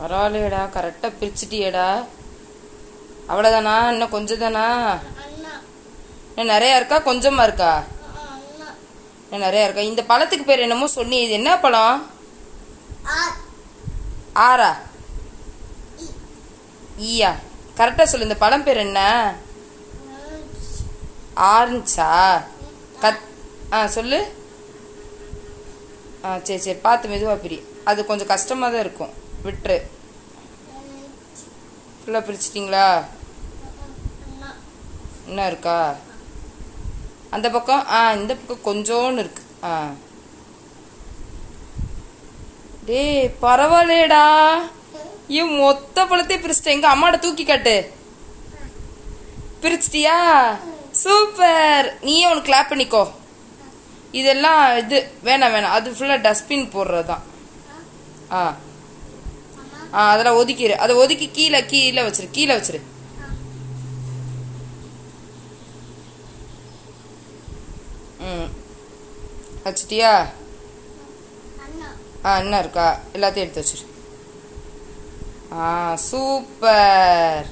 பரவாயில்லையடா, கரெக்டாக பிரிச்சுட்டியேடா. அவ்வளோதானா? இன்னும் கொஞ்சம் தானா? இன்னும் நிறையா இருக்கா கொஞ்சமாக இருக்கா? இன்னும் நிறையா இருக்கா? இந்த பழத்துக்கு பேர் என்னமோ சொன்னி, இது என்ன பழம்? ஆரா? ஈயா? கரெக்டாக சொல்லு. இந்த பழம் பேர் என்ன? ஆரஞ்சா? சொல்லு. சரி சரி, பார்த்து மெதுவாக பிரி. அது கொஞ்சம் கஷ்டமாக தான் இருக்கும், விட்டுரு. ஃபுல்லாக பிரிச்சிட்டிங்களா? இன்னும் இருக்கா? அந்த பக்கம் இந்த பக்கம் கொஞ்சோன்னு இருக்கு. டேய் பரவாயில்லையடா, மொத்த பழத்தையும் பிரிச்சிட்டேன். எங்க அம்மாட்ட தூக்கி காட்டு. பிரிச்சிட்டியா? சூப்பர். நீயே உனக்கு கிளாப் பண்ணிக்கோ. இதெல்லாம் இது வேணாம் வேணாம், அது ஃபுல்லாக டஸ்ட்பின் போடுறது தான். அதெல்லாம் ஒதுக்கிடு. அதை ஒதுக்கி கீழே கீழே வச்சிரு, கீழே வச்சிரு. வச்சிட்டியா? என்ன இருக்கா? எல்லாத்தையும் எடுத்து வச்சிரு. சூப்பர்.